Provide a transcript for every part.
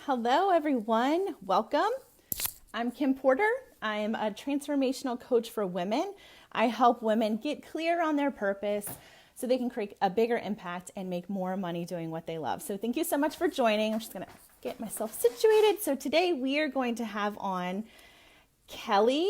Hello, everyone. Welcome. I'm Kim Porter. I'm a transformational coach for women. I help women get clear on their purpose so they can create a bigger impact and make more money doing what they love. So, thank you so much for joining. I'm just going to get myself situated. So, today we are going to have on Kelly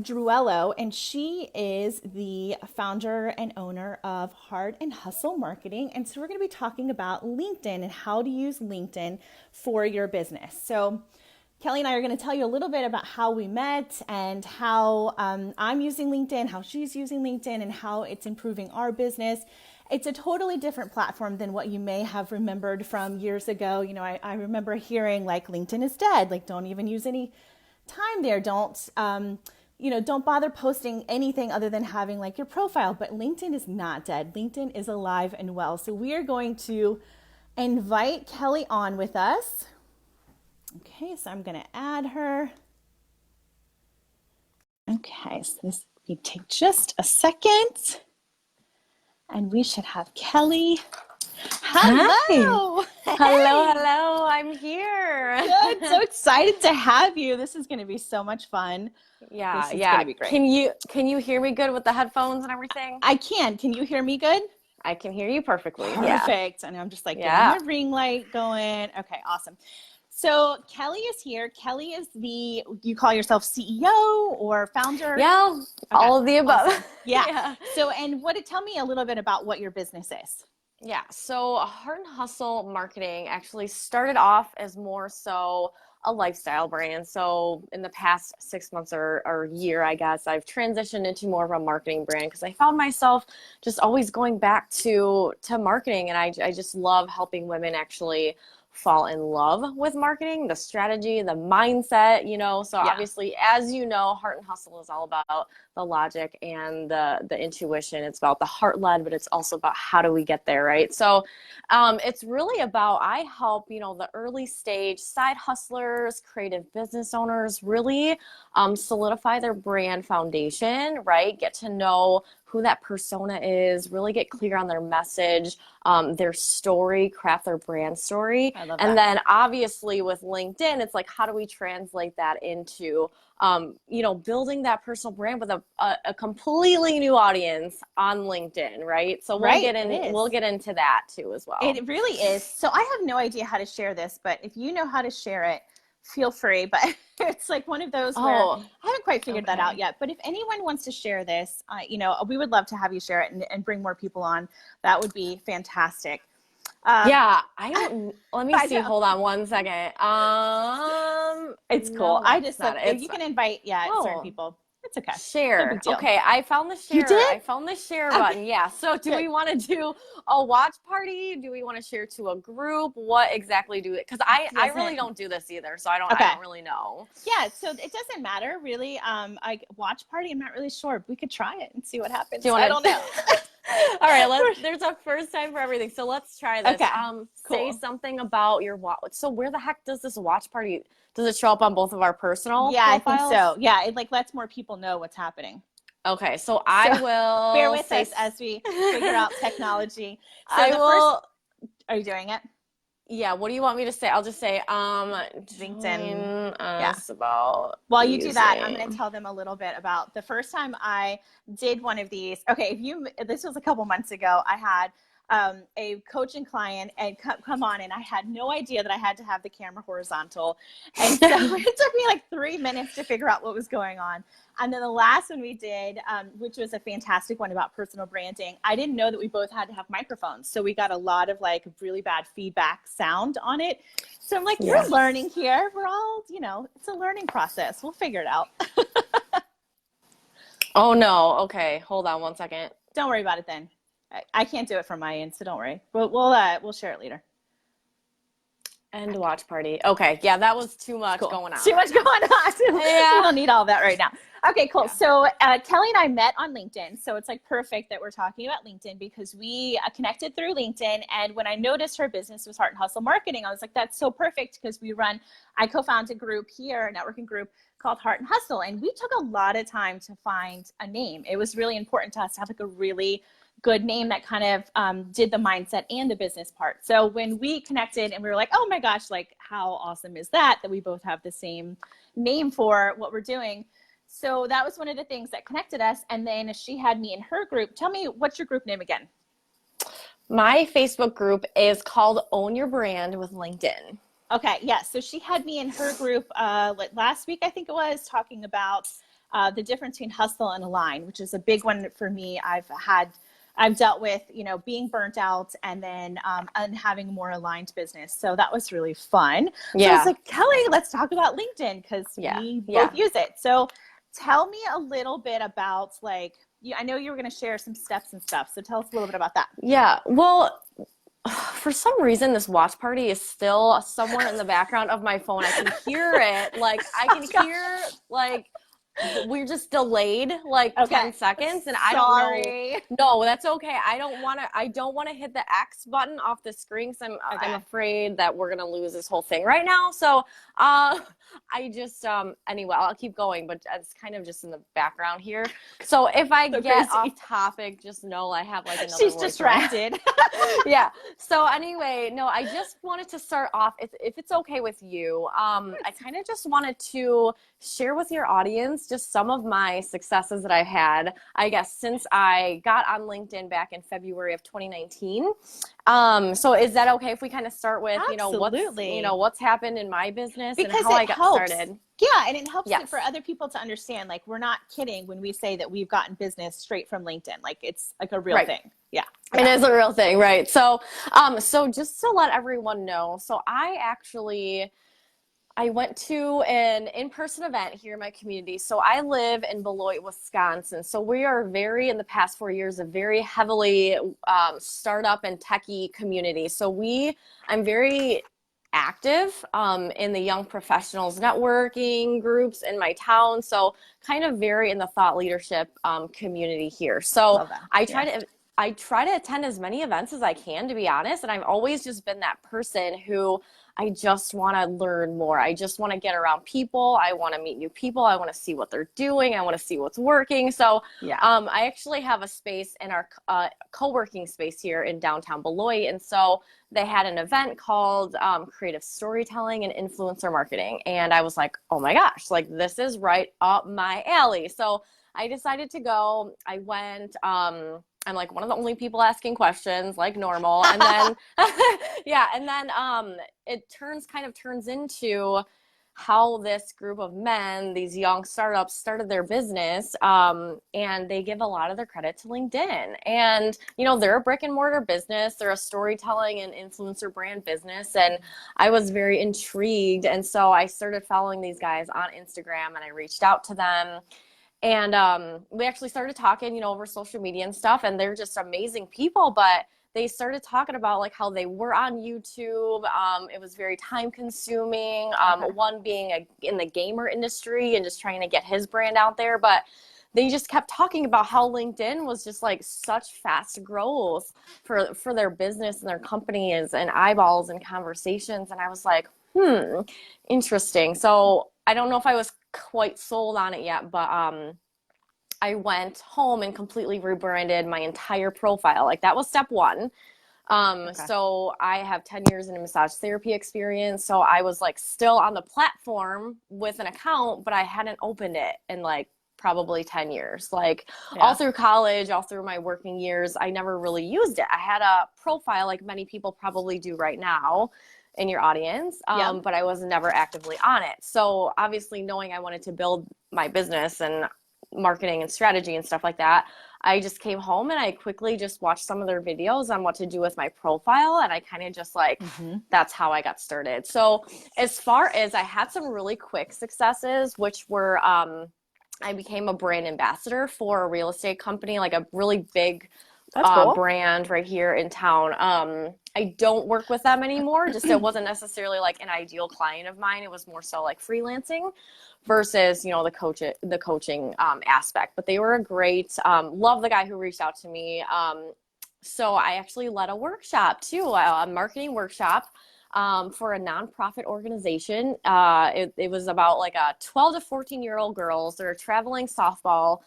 Druello, and she is the founder and owner of Heart and Hustle Marketing. And so we're going to be talking about LinkedIn and how to use LinkedIn for your business. So Kelly and I are going to tell you a little bit about how we met and how I'm using LinkedIn, how she's using LinkedIn, and how it's improving our business. It's a totally different platform than what you may have remembered from years ago. You know, I remember hearing like LinkedIn is dead, like don't even use any time there. Don't bother posting anything other than having like your profile. But LinkedIn is not dead. LinkedIn is alive and well. So we are going to invite Kelly on with us. Okay, so I'm going to add her. Okay, so this we take just a second, and we should have Kelly. Hello. Hi. Hello. I'm here. Good. So excited to have you. This is going to be so much fun. Yeah, This is yeah. going to be great. Can you hear me good with the headphones and everything? I can. Can you hear me good? I can hear you perfectly. Yeah. Perfect. And I'm just like getting Yeah. my ring light going. Okay, awesome. So Kelly is here. Kelly is you call yourself CEO or founder? Yeah. Okay, All of the above. awesome. Yeah. Yeah. So, and tell me a little bit about what your business is. Yeah. So Heart and Hustle Marketing actually started off as more so a lifestyle brand. So in the past 6 months or year, I guess, I've transitioned into more of a marketing brand because I found myself just always going back to marketing. And I just love helping women actually fall in love with marketing, the strategy, the mindset, So Yeah. obviously, as you know, Heart and Hustle is all about the logic and the intuition. It's about the heart led, but it's also about how do we get there, right? So it's really about, I help, the early stage side hustlers, creative business owners really solidify their brand foundation, right? Get to know who that persona is, really get clear on their message, their story, craft their brand story. I love And that. then obviously with LinkedIn, it's like, how do we translate that into building that personal brand with a completely new audience on LinkedIn, right? So Right, we'll get into that too as well. it really is. So I have no idea how to share this, but if you know how to share it, feel free. But it's like one of those where Oh, I haven't quite figured that out okay. yet. But if anyone wants to share this, we would love to have you share it and bring more people on. That would be fantastic. Yeah, I don't, let me I see. know Hold on one second. it's cool. No, I that's just not said it. you can invite, certain Oh, people. It's okay. No big share. deal. Okay, I found the You share. did? I found the share Okay, button. Yeah. So do good. we want to do a watch party? Do we want to share to a group? What exactly do it? Because I really Doesn't don't do this either, so I okay. don't really know. Yeah, so it doesn't matter really. I watch party. I'm not really sure. We could try it and see what Do happens. you I want don't to? know. All right, there's a first time for everything. So let's try this. Okay, Say cool. something about your watch. So where the heck does this watch party, does it show up on both of our personal Yeah, I think so. profiles? Yeah, it like lets more people know what's happening. Okay, so So I bear will with say, us as we figure out technology. So I the first, will, are you doing it? yeah, what do you want me to say? I'll just say, LinkedIn. join Yeah. us about While you do that, I'm going to using. tell them a little bit about the first time I did one of these. Okay, this was a couple months ago. I had a coaching client and come on, and I had no idea that I had to have the camera horizontal, and so it took me like 3 minutes to figure out what was going on. And then the last one we did, which was a fantastic one about personal branding, I didn't know that we both had to have microphones, so we got a lot of like really bad feedback sound on it. So I'm like, Yeah. we're learning here. We're all, it's a learning process. We'll figure it out. Oh no. Okay, hold on one second. Don't worry about it then. I can't do it from my end, so don't worry. We'll share it later. End watch party. Okay, yeah, that was too much Cool. going on Too right much going now. on. We Yeah. don't need all that right now. Okay, cool. Yeah. So Kelly and I met on LinkedIn. So it's like perfect that we're talking about LinkedIn because we connected through LinkedIn. And when I noticed her business was Heart and Hustle Marketing, I was like, that's so perfect because I co-founded a group here, a networking group called Heart and Hustle. And we took a lot of time to find a name. It was really important to us to have like a really good name that kind of did the mindset and the business part. So when we connected and we were like, oh my gosh, like how awesome is that we both have the same name for what we're doing. So that was one of the things that connected us. And then she had me in her group. Tell me, what's your group name again? My Facebook group is called Own Your Brand with LinkedIn. Okay, yes. So she had me in her group last week, I think it was, talking about the difference between hustle and align, which is a big one for me. I've dealt with, being burnt out and then and having a more aligned business. So that was really fun. So I was like, Kelly, let's talk about LinkedIn because we both use it. So tell me a little bit about I know you were going to share some steps and stuff. So tell us a little bit about that. Yeah. Well, for some reason, this watch party is still somewhere in the background of my phone. I can hear it. Like, I can hear, like, we're just delayed, like, 10 seconds. And I don't know. No, that's okay. I don't want to hit the X button off the screen because I'm afraid that we're going to lose this whole thing right now. So, I just, anyway, I'll keep going, but it's kind of just in the background here. So if I get off topic, just know I have like another She's distracted. Yeah. So anyway, no, I just wanted to start off, if it's okay with you, I kind of just wanted to share with your audience just some of my successes that I've had, I guess, since I got on LinkedIn back in February of 2019. So is that okay if we kind of start with, what's happened in my business because and how I got started? Yeah, and it helps for other people to understand, like, we're not kidding when we say that we've gotten business straight from LinkedIn. Like, it's like a real thing. Yeah. It is a real thing, right? So, so just to let everyone know, so I went to an in-person event here in my community. So I live in Beloit, Wisconsin. So we are in the past 4 years, a very heavily startup and techie community. So I'm very active in the young professionals networking groups in my town. So kind of very in the thought leadership community here. So I try to attend as many events as I can, to be honest. And I've always just been that person who I just want to learn more. I just want to get around people. I want to meet new people. I want to see what they're doing. I want to see what's working. So I actually have a space in our co-working space here in downtown Beloit. And so they had an event called Creative Storytelling and Influencer Marketing. And I was like, oh my gosh, like this is right up my alley. So I decided to go. I went. I'm like one of the only people asking questions, like normal. And then, it turns into how this group of men, these young startups, started their business. And they give a lot of their credit to LinkedIn. And, they're a brick and mortar business. They're a storytelling and influencer brand business. And I was very intrigued. And so I started following these guys on Instagram and I reached out to them. And we actually started talking, over social media and stuff, and they're just amazing people. But they started talking about like how they were on YouTube. It was very time consuming. One being in the gamer industry and just trying to get his brand out there. But they just kept talking about how LinkedIn was just like such fast growth for their business and their companies and eyeballs and conversations. And I was like, interesting. So I don't know if I was quite sold on it yet, but I went home and completely rebranded my entire profile. Like that was step one. So I have 10 years in a massage therapy experience. So I was like still on the platform with an account, but I hadn't opened it in like probably 10 years. Like all through college, all through my working years, I never really used it. I had a profile like many people probably do right now in your audience, but I was never actively on it. So obviously knowing I wanted to build my business and marketing and strategy and stuff like that, I just came home and I quickly just watched some of their videos on what to do with my profile. And I kind of just like, that's how I got started. So as far as I had some really quick successes, which were, I became a brand ambassador for a real estate company, like a really big brand right here in town. I don't work with them anymore. Just it wasn't necessarily like an ideal client of mine. It was more so like freelancing versus, the coaching aspect. But they were a great, love the guy who reached out to me. So I actually led a workshop too, a marketing workshop for a nonprofit organization. It was about like a 12 to 14-year-old girls. They're traveling softball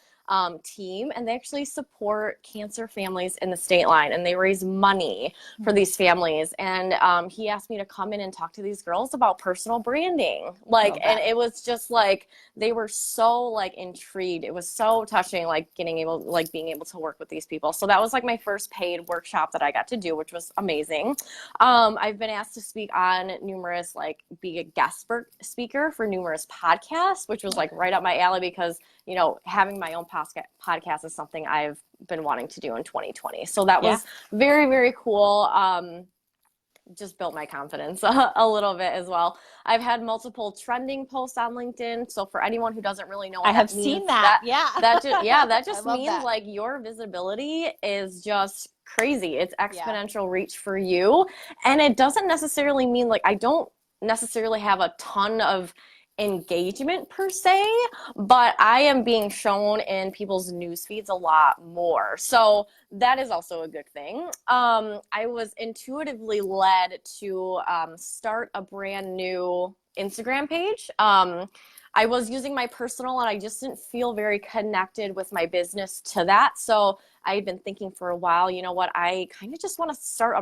team, and they actually support cancer families in the state line, and they raise money for these families. And he asked me to come in and talk to these girls about personal branding. Like, and it was just like, they were so like intrigued. It was so touching, like being able to work with these people. So that was like my first paid workshop that I got to do, which was amazing. I've been asked to speak on numerous, like be a guest speaker for numerous podcasts, which was like right up my alley because, you know, having my own podcast is something I've been wanting to do in 2020. So that was very, very cool. Just built my confidence a little bit as well. I've had multiple trending posts on LinkedIn. So for anyone who doesn't really know what I have seen that. that just means that. like your visibility is just crazy. It's exponential reach for you. And it doesn't necessarily mean like, I don't necessarily have a ton of engagement per se, but I am being shown in people's news feeds a lot more. So that is also a good thing. I was intuitively led to start a brand new Instagram page. I was using my personal and I just didn't feel very connected with my business to that. So I had been thinking for a while, you know what, I kind of just want to start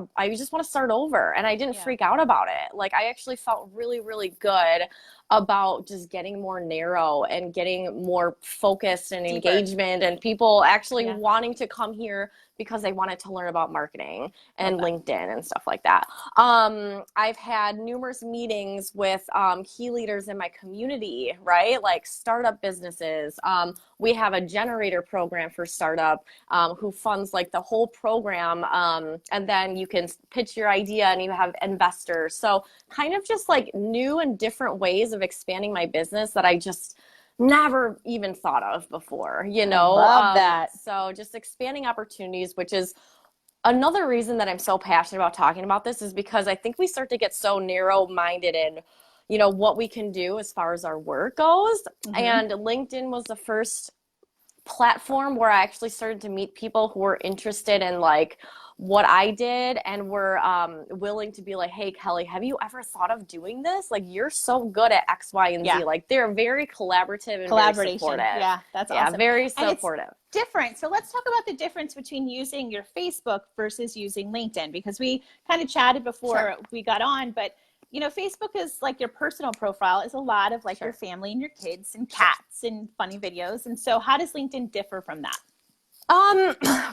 over. And I didn't freak out about it. Like I actually felt really, really good about just getting more narrow and getting more focused and Deeper. Engagement and people actually wanting to come here because they wanted to learn about marketing and LinkedIn and stuff like that. I've had numerous meetings with key leaders in my community, right? Like startup businesses. We have a generator program for startup who funds like the whole program. And then you can pitch your idea and you have investors. So kind of just like new and different ways of expanding my business that I just never even thought of before, you know? I love that. So just expanding opportunities, which is another reason that I'm so passionate about talking about this, is because I think we start to get so narrow-minded in, you know, what we can do as far as our work goes. And LinkedIn was the first platform where I actually started to meet people who were interested in like what I did and were willing to be like, hey, Kelly, have you ever thought of doing this? Like, you're so good at X, Y, and Z. Like, they're very collaborative and very supportive. Yeah, that's awesome. Very supportive. And it's different. So let's talk about the difference between using your Facebook versus using LinkedIn, because we kind of chatted before we got on, but you know, Facebook is like your personal profile is a lot of like your family and your kids and cats and funny videos. And so how does LinkedIn differ from that?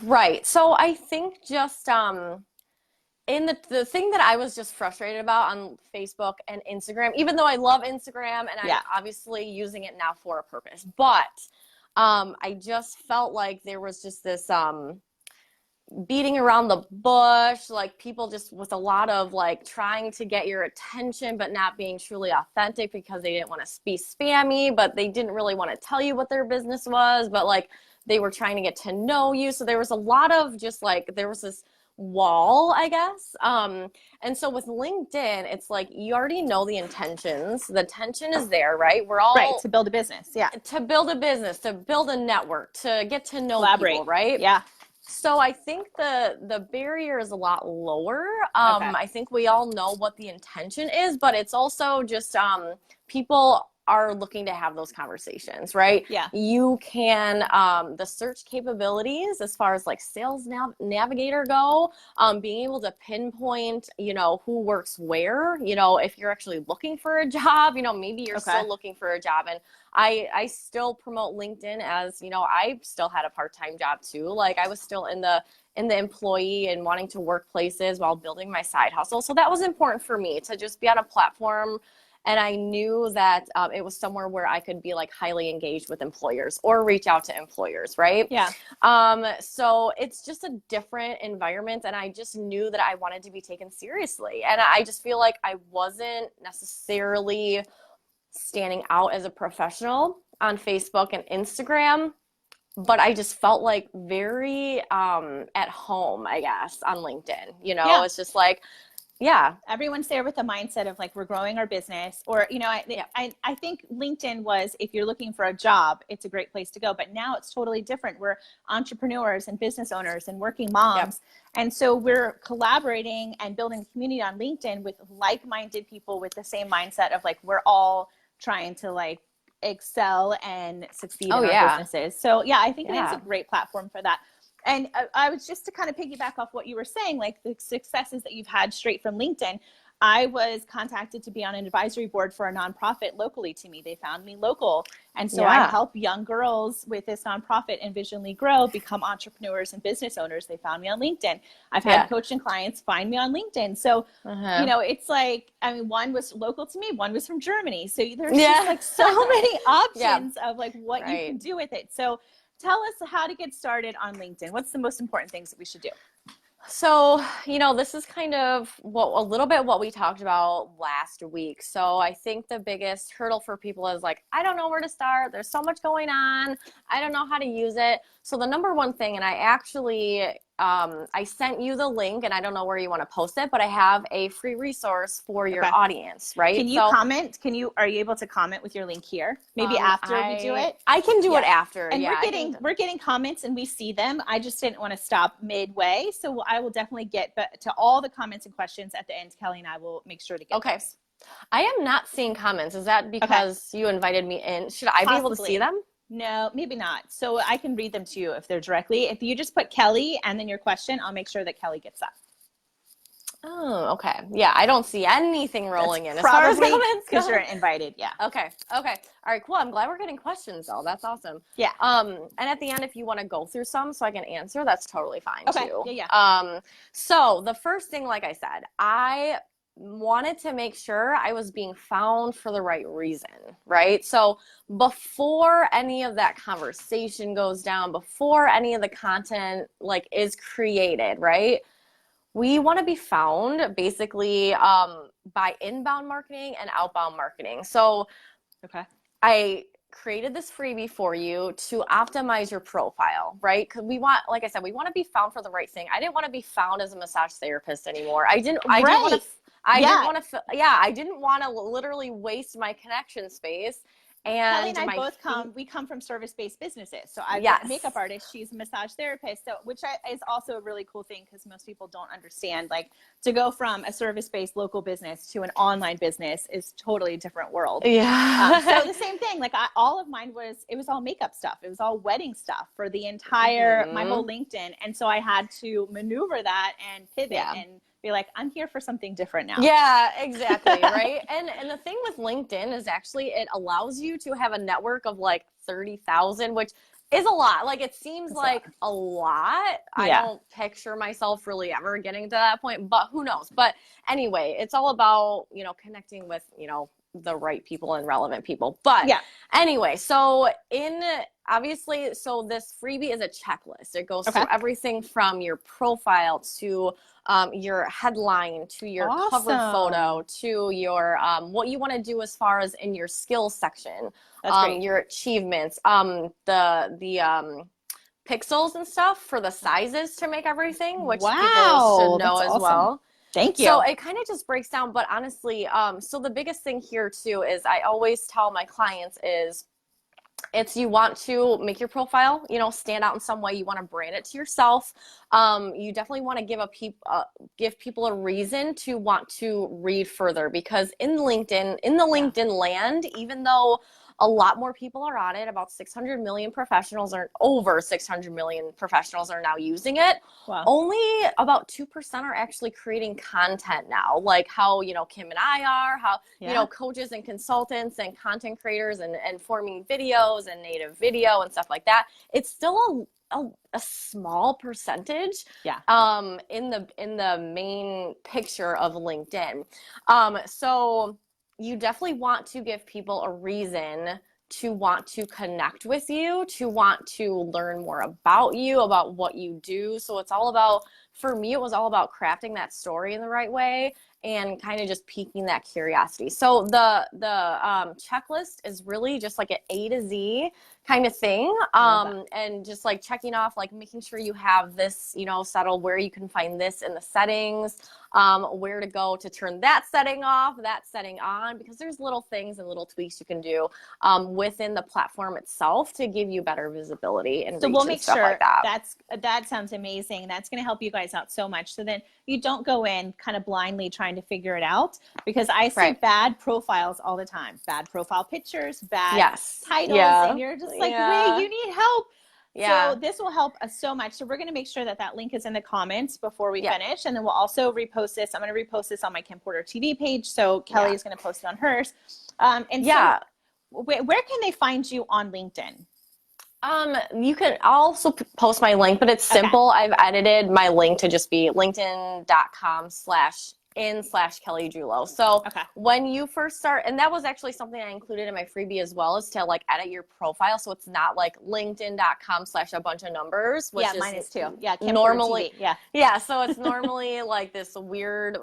Right. So I think just in the thing that I was just frustrated about on Facebook and Instagram, even though I love Instagram and I'm obviously using it now for a purpose, but I just felt like there was just this beating around the bush, like people just with a lot of like trying to get your attention but not being truly authentic because they didn't want to be spammy, but they didn't really want to tell you what their business was, but like they were trying to get to know you. So there was a lot of just like, there was this wall, I guess. And so with LinkedIn, it's like, you already know the intentions. The intention is there, right? We're all to build a business. Yeah. To build a business, to build a network, to get to know people, right? Yeah. So I think the barrier is a lot lower. I think we all know what the intention is, but it's also just people are looking to have those conversations, right? Yeah. You can, the search capabilities as far as like sales navigator go, being able to pinpoint, you know, who works where, you know, if you're actually looking for a job, you know, maybe you're still looking for a job. And I still promote LinkedIn as, you know, I still had a part-time job too. Like I was still in the employee and wanting to work places while building my side hustle. So that was important for me to just be on a platform. And I knew that it was somewhere where I could be like highly engaged with employers or reach out to employers, right? Yeah. So it's just a different environment. And I just knew that I wanted to be taken seriously. And I just feel like I wasn't necessarily standing out as a professional on Facebook and Instagram, but I just felt like very at home, I guess, on LinkedIn. You know, it's just like, everyone's there with the mindset of like, we're growing our business, or, you know, I think LinkedIn was, if you're looking for a job, it's a great place to go, but now it's totally different. We're entrepreneurs and business owners and working moms. And so we're collaborating and building a community on LinkedIn with like-minded people with the same mindset of like, we're all trying to like excel and succeed Oh in our yeah. businesses. So yeah, I think it is Yeah. a great platform for that. And I was just to kind of piggyback off what you were saying, like the successes that you've had straight from LinkedIn. I was contacted to be on an advisory board for a nonprofit locally to me. They found me local. And so I Yeah. help young girls with this nonprofit Envisionly Grow become entrepreneurs and business owners. They found me on LinkedIn. I've had Yeah. coaching clients find me on LinkedIn. So, it's like, I mean, one was local to me, one was from Germany. So there's just like so many options of like what you can do with it. So tell us how to get started on LinkedIn. What's the most important things that we should do? So, this is kind of a little bit what we talked about last week. So I think the biggest hurdle for people is like, I don't know where to start. There's so much going on. I don't know how to use it. So the number one thing, and I actually, I sent you the link, and I don't know where you want to post it, but I have a free resource for your audience, right? Can you comment? Are you able to comment with your link here? Maybe after we do it? I can do it after. And we're getting comments and we see them. I just didn't want to stop midway. So I will definitely get to all the comments and questions at the end. Kelly and I will make sure to get those. I am not seeing comments. Is that because you invited me in? Should I be able to see them? No, maybe not. So I can read them to you if they're directly. If you just put Kelly and then your question, I'll make sure that Kelly gets that. Oh, okay. Yeah, I don't see anything rolling in. Probably because you're invited. Yeah. Okay. All right, cool. I'm glad we're getting questions though. That's awesome. Yeah. And at the end, if you want to go through some so I can answer, that's totally fine too. Yeah. So the first thing, like I said, I wanted to make sure I was being found for the right reason, right? So before any of that conversation goes down, before any of the content like is created, right? We want to be found basically by inbound marketing and outbound marketing. So I created this freebie for you to optimize your profile, right? Because we want, like I said, we want to be found for the right thing. I didn't want to be found as a massage therapist anymore. I didn't want to literally waste my connection space. And Kelly and I we come from service-based businesses. So I'm a makeup artist. She's a massage therapist. So, which is also a really cool thing because most people don't understand, like to go from a service-based local business to an online business is totally a different world. Yeah. So the same thing, like all of mine it was all makeup stuff. It was all wedding stuff for the entire, my whole LinkedIn. And so I had to maneuver that and pivot and be like, I'm here for something different now. Yeah, exactly. Right. And the thing with LinkedIn is actually it allows you to have a network of like 30,000, which is a lot. Like it seems like a lot. I don't picture myself really ever getting to that point, but who knows? But anyway, it's all about, connecting with, the right people and relevant people. But anyway, so so this freebie is a checklist. It goes through everything from your profile to your headline to your cover photo to your what you want to do as far as in your skills section, your achievements, the pixels and stuff for the sizes to make everything, which people should know as well. Thank you. So it kind of just breaks down, but honestly, so the biggest thing here too is I always tell my clients you want to make your profile, stand out in some way. You want to brand it to yourself. You definitely want to give people a reason to want to read further because in the LinkedIn land, even though a lot more people are on it, about 600 million professionals over 600 million professionals are now using it. Wow. Only about 2% are actually creating content now, like how, Kim and I are, how, coaches and consultants and content creators and forming videos and native video and stuff like that. It's still a small percentage in the main picture of LinkedIn. So you definitely want to give people a reason to want to connect with you, to want to learn more about you, about what you do. So it's all about, for me, it was all about crafting that story in the right way and kind of just piquing that curiosity. So the checklist is really just like an A to Z kind of thing. And just like checking off, like making sure you have this, settled, where you can find this in the settings, where to go to turn that setting off, that setting on, because there's little things and little tweaks you can do within the platform itself to give you better visibility and so reach we'll and make stuff sure like that. that sounds amazing. That's going to help you guys out so much. So then you don't go in kind of blindly trying trying to figure it out, because I see Right. bad profiles all the time, bad profile pictures, bad Yes. titles, Yeah. and you're just like, wait, Yeah. you need help. Yeah. So this will help us so much. So we're going to make sure that that link is in the comments before we Yeah. finish. And then we'll also repost this. I'm going to repost this on my Kim Porter TV page. So Kelly Yeah. is going to post it on hers. And Yeah. so where can they find you on LinkedIn? You can also post my link, but it's simple. I've edited my link to just be linkedin.com/in/Kelly Julo. So when you first start, and that was actually something I included in my freebie as well, is to like edit your profile. So it's not like linkedin.com/a bunch of numbers, which mine is too. Yeah. Kim normally, TV. Yeah. So it's normally like this weird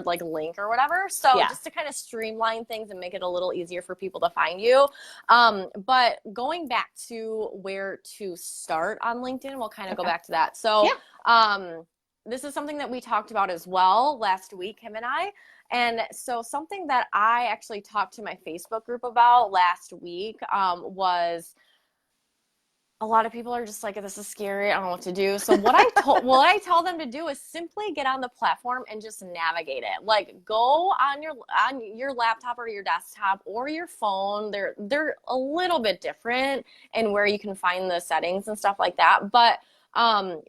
like link or whatever. So just to kind of streamline things and make it a little easier for people to find you. But going back to where to start on LinkedIn, we'll kind of go back to that. So, this is something that we talked about as well last week, him and I. And so something that I actually talked to my Facebook group about last week was, a lot of people are just like, this is scary, I don't know what to do. So what I tell them to do is simply get on the platform and just navigate it. Like, go on your laptop or your desktop or your phone. They're a little bit different in where you can find the settings and stuff like that. But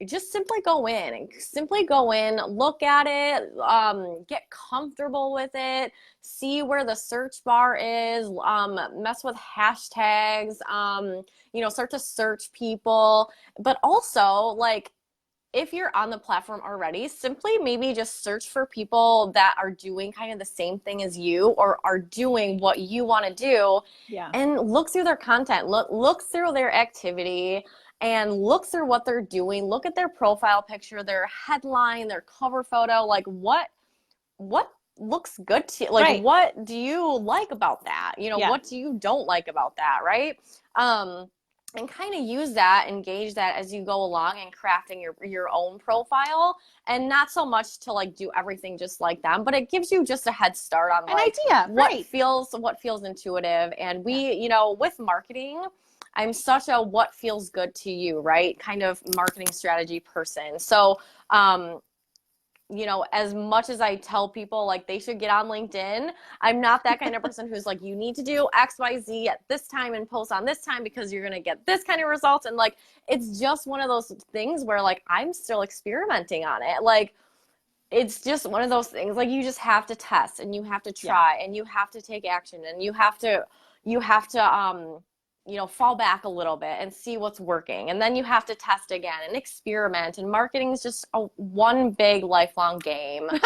just simply go in, look at it, get comfortable with it, see where the search bar is, mess with hashtags, start to search people. But also, like, if you're on the platform already, simply maybe just search for people that are doing kind of the same thing as you or are doing what you want to do, and look through their content, look through their activity, and look through what they're doing. Look at their profile picture, their headline, their cover photo. Like, what looks good to you? Like, what do you like about that? What do you don't like about that, right? And kind of use that, engage that as you go along and crafting your own profile, and not so much to like do everything just like them, but it gives you just a head start on like what feels intuitive. And we, with marketing, I'm such a what feels good to you, right? Kind of marketing strategy person. So, as much as I tell people like they should get on LinkedIn, I'm not that kind of person who's like, you need to do X, Y, Z at this time and post on this time because you're going to get this kind of results. And like, it's just one of those things where like, I'm still experimenting on it. Like, it's just one of those things, like, you just have to test and you have to try and you have to take action and you have to fall back a little bit and see what's working. And then you have to test again and experiment. And marketing is just one big lifelong game of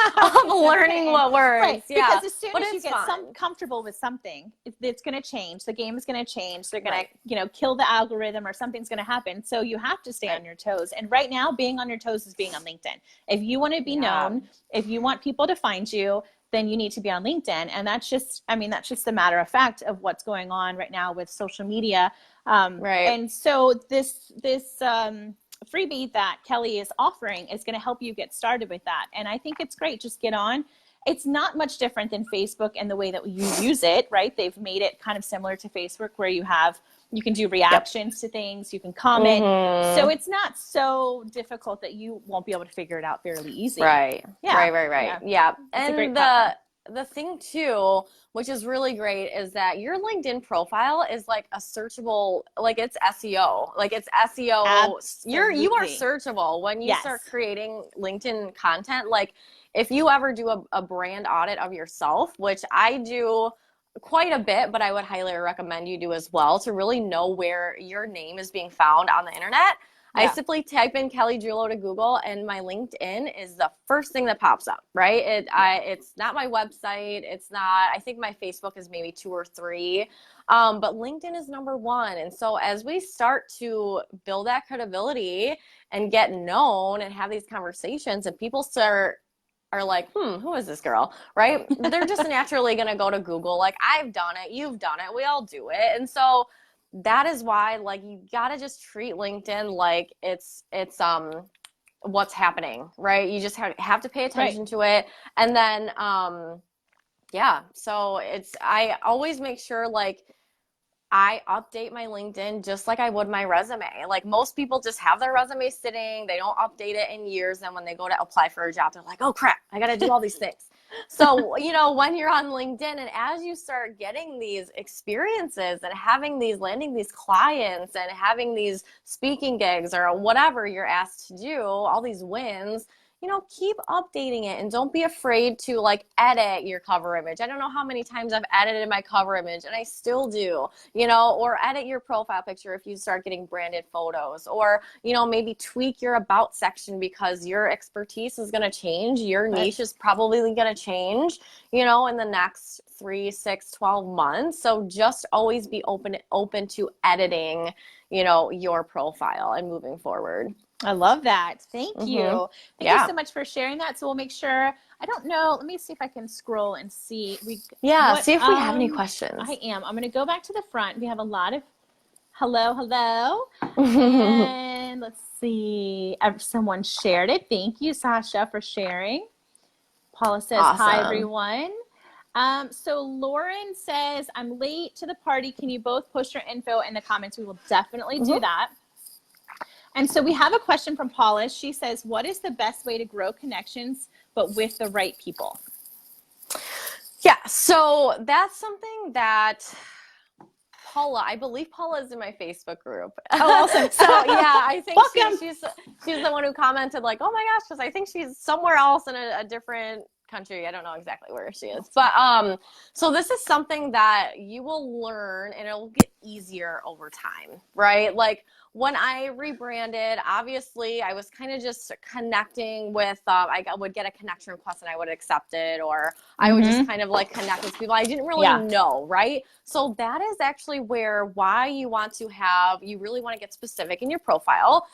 learning what works. Right. Because as soon as you get comfortable with something, it's going to change. The game is going to change. They're going to, kill the algorithm, or something's going to happen. So you have to stay on your toes. And right now, being on your toes is being on LinkedIn. If you want to be known, if you want people to find you, then you need to be on LinkedIn. And that's just the matter of fact of what's going on right now with social media. And so this freebie that Kelly is offering is going to help you get started with that. And I think it's great. Just get on. It's not much different than Facebook in the way that you use it, right? They've made it kind of similar to Facebook, where you can do reactions to things, you can comment. So it's not so difficult that you won't be able to figure it out fairly easy. Right. Yeah. And the thing too, which is really great, is that your LinkedIn profile is like a searchable, like, it's SEO. Like, it's SEO. Absolutely. You are searchable when you start creating LinkedIn content. Like, if you ever do a brand audit of yourself, which I do quite a bit, but I would highly recommend you do as well, to really know where your name is being found on the internet. I simply type in Kelly Julo to Google, and my LinkedIn is the first thing that pops up, right? It's not my website. It's not, I think my Facebook is maybe 2 or 3, but LinkedIn is number 1. And so as we start to build that credibility and get known and have these conversations, and people are like, who is this girl, right? They're just naturally going to go to Google. Like, I've done it, you've done it, we all do it. And so that is why, like, you got to just treat LinkedIn like it's what's happening, right? You just have to pay attention to it. And then, so I always make sure, like, I update my LinkedIn just like I would my resume. Like, most people just have their resume sitting, they don't update it in years. And when they go to apply for a job, they're like, oh crap, I got to do all these things. So, when you're on LinkedIn and as you start getting these experiences and landing these clients and having these speaking gigs or whatever you're asked to do, all these wins, keep updating it and don't be afraid to like edit your cover image. I don't know how many times I've edited my cover image and I still do, or edit your profile picture if you start getting branded photos, or, maybe tweak your about section because your expertise is going to change. Your niche is probably going to change, in the next 3, 6, 12 months. So just always be open to editing, your profile and moving forward. I love that. Thank you. Thank you so much for sharing that. So we'll make sure, I don't know, let me see if I can scroll and see. See if we have any questions. I am. I'm going to go back to the front. We have a lot of hello. And let's see. Someone shared it. Thank you, Sasha, for sharing. Paula says, awesome. Hi, everyone. So Lauren says, I'm late to the party. Can you both post your info in the comments? We will definitely do that. And so we have a question from Paula. She says, what is the best way to grow connections, but with the right people? Yeah, so that's something that Paula, I believe Paula is in my Facebook group. Oh, awesome. So yeah, I think she's the one who commented like, oh my gosh, because I think she's somewhere else in a different country. I don't know exactly where she is. But so this is something that you will learn and it will get easier over time, right? Like when I rebranded, obviously I was kind of just connecting with, I would get a connection request and I would accept it, or I would just kind of like connect with people I didn't really know, right? So that is actually why you really want to get specific in your profile,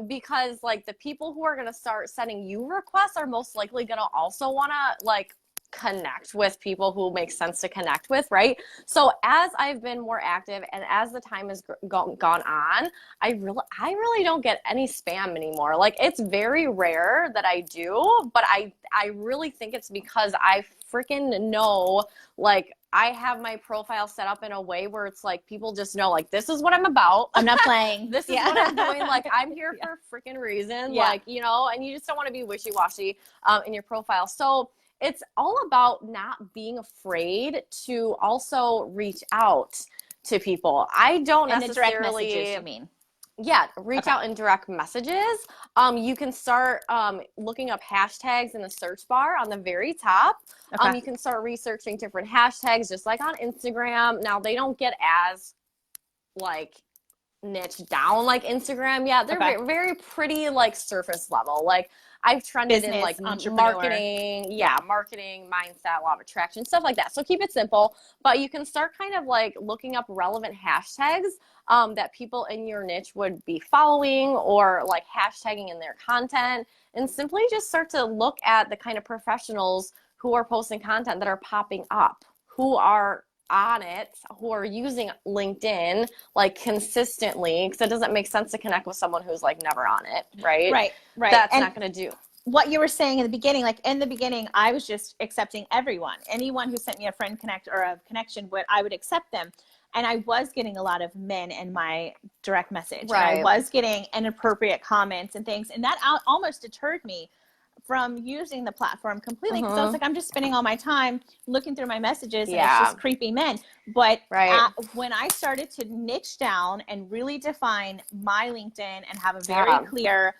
because like the people who are going to start sending you requests are most likely going to also want to like connect with people who make sense to connect with, right? So as I've been more active and as the time has gone on, I really don't get any spam anymore. Like it's very rare that I do, but I really think it's because I freaking know, like I have my profile set up in a way where it's like people just know like this is what I'm about. I'm not playing. This is what I'm doing. Like I'm here for a freaking reason. Like, and you just don't want to be wishy-washy in your profile. So it's all about not being afraid to also reach out to people. I don't necessarily direct messages, you mean? Yeah, reach out in direct messages. You can start looking up hashtags in the search bar on the very top. You can start researching different hashtags just like on Instagram. Now they don't get as like niche down like Instagram. Yeah, they're very pretty like surface level. Like I've trended in like marketing, marketing, mindset, law of attraction, stuff like that. So keep it simple, but you can start kind of like looking up relevant hashtags that people in your niche would be following or like hashtagging in their content, and simply just start to look at the kind of professionals who are posting content that are popping up, who are on it, who are using LinkedIn like consistently, because it doesn't make sense to connect with someone who's like never on it, right? Right. That's not going to do. What you were saying in the beginning, like in the beginning, I was just accepting anyone who sent me a friend connect or a connection, I would accept them. And I was getting a lot of men in my direct message. Right. And I was getting inappropriate comments and things. And that almost deterred me from using the platform completely, because I was like, I'm just spending all my time looking through my messages and it's just creepy men. But when I started to niche down and really define my LinkedIn and have a very clear,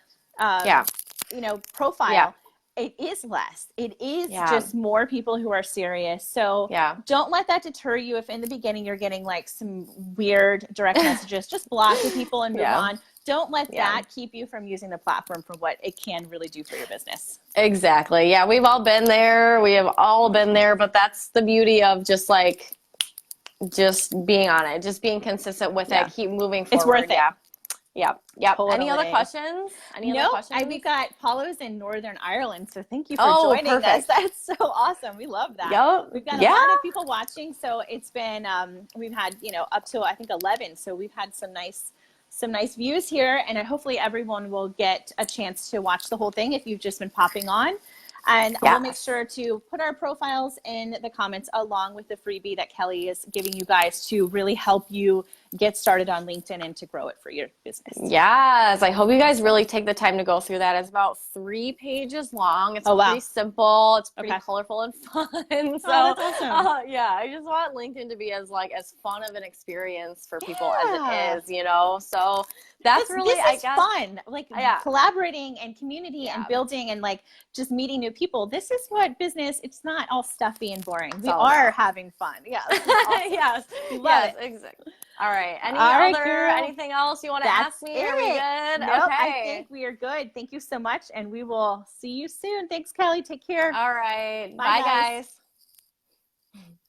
profile, it is less. It is just more people who are serious. So don't let that deter you. If in the beginning you're getting like some weird direct messages, just block the people and move on. Don't let that keep you from using the platform for what it can really do for your business. Exactly. Yeah, we've all been there. We have all been there, but that's the beauty of just being on it, just being consistent with it, keep moving forward. It's worth it. Yep. Totally. Any other questions? We've got Paula's in Northern Ireland, so thank you for joining us. That's so awesome. We love that. Yep. We've got a lot of people watching, so it's been we've had up to I think 11, so we've had some nice views here, and hopefully everyone will get a chance to watch the whole thing if you've just been popping on. And we'll make sure to put our profiles in the comments along with the freebie that Kelly is giving you guys to really help you get started on LinkedIn and to grow it for your business. Yes, I hope you guys really take the time to go through that. It's about 3 pages long. It's pretty simple. It's pretty colorful and fun. So that's awesome. yeah, I just want LinkedIn to be as fun of an experience for people as it is, you know. So that's really, this is fun. Like collaborating and community and building and like just meeting new people. This is what business, it's not all stuffy and boring. We are having fun. Yeah. Awesome. Yes. Yes, exactly. All right. Anything else you want to ask me? Are we good? Nope, okay. I think we are good. Thank you so much. And we will see you soon. Thanks, Kelly. Take care. All right. Bye, guys.